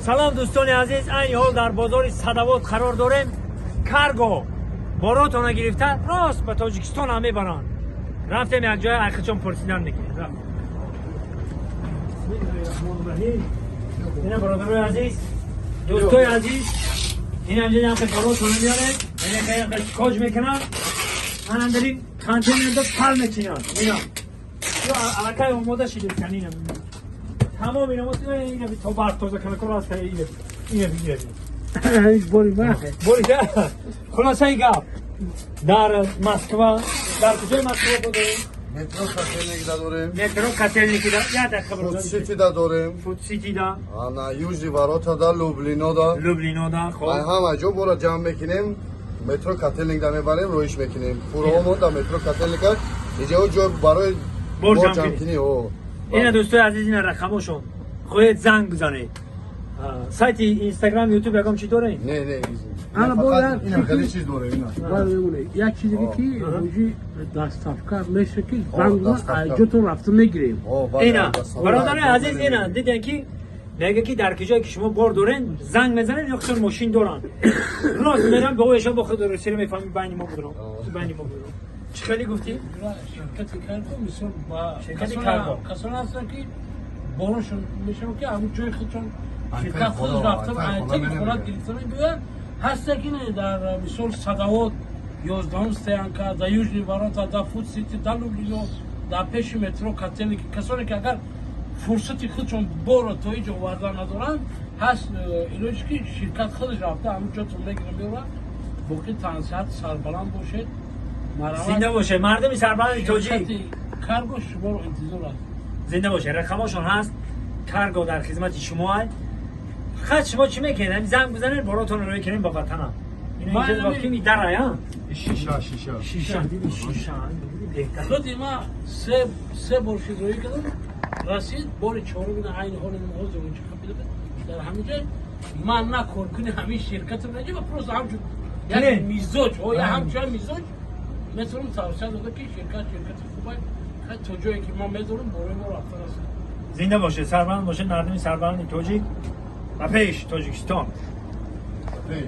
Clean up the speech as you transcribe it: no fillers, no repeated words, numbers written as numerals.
سلام دوستان عزیز، این حال در بازار صدوات قرار داریم. کارگو باراتون گرفته راست به تاجیکستان هم میبرن. رفتیم یک جای اخچان پرسیدن میکنیم. این برادر عزیز، دوستای عزیز، این همجا که باراتون میاره، این که کاج میکنن، من داریم کانتین انداز پل میچینن. اینا یا علاقه اومده شدید کنین تمام اینا مطمئن اینه تا برف تازه کنه کلا از اینه بگیره هیچ باری ما باری خلاصه ای گپ در مسکو در کجای مسکو داریم؟ مترو کاتلنیک داریم. مترو کاتلنیک یا در خبر فود سیتی داریم. فود سیتی دا آنا یوزی واراتا دا لوبلینا دا. لوبلینا دا خب همه جا برای جمع میکنیم. مترو کاتلنیک دا میبریم رویش میکنیم. پرومون دا مترو کاتلنیک اینجا جو برای بار جمع کنی. اینا دوستای عزیز اینا رقمشون خودت زنگ بزنید. سایت اینستاگرام یوتیوب یکم چی داره؟ نه انا باید اینا خیلی چیز داره اینا. یک چیزی که روزی دستافکار میشه که زنگ اینجا تو رفته میگیریم. اینا برادر عزیز اینا دیدن که میگه که در کجایی که شما بار دارین زنگ میزنن یا خود ماشین دارن راست میرن به اویشا با خود رسیده میفهمی بین ما بودن بین ما بودن چی خیلی گفتی شرکتی کارگو مثلا با شرکتی کارگو کسان هستن که بارشون میشه که همون جای خودشون شرکت خود رفتن آیتی خورد گرفتن بیان هست که نه در مثال صدوات 11 استانکا در یوژنی واراتا در فود سیتی در لوبلینا در پیش مترو کاتلنیک کسانی که اگر فرصتی خودشون بارو تا اینجا وردن ندارن هست ایلوش که شرکت خودش رفته همون جا تو میگیرن بیارن باقی تنسیحات سربلند باشه زنده باشه مردم سربلند توجیه کارگو شما رو انتظار هست زنده باشه رقمشون هست کارگو در خدمت شما هست خد شما چی میکنین زنگ بزنین براتون رو میکنین با وطن اینا اینجا وقتی میدره یا شیشه دیدی شیشه خودی ما سه بار شروعی کردم رسید بار چهارم این عین حال نماز اونجا خبیده در همینجا من نکن کنی همین شرکت رو نجی و پروز همچون یک میزوج او یا همچون میزوج مثلا توصیه داده که شرکت خوبه خیلی تو جایی که ما میدارم باره ما رفتن هست زنده باشه سربلند باشه مردم سربلند توجیک و پیش تاجیکستان پیش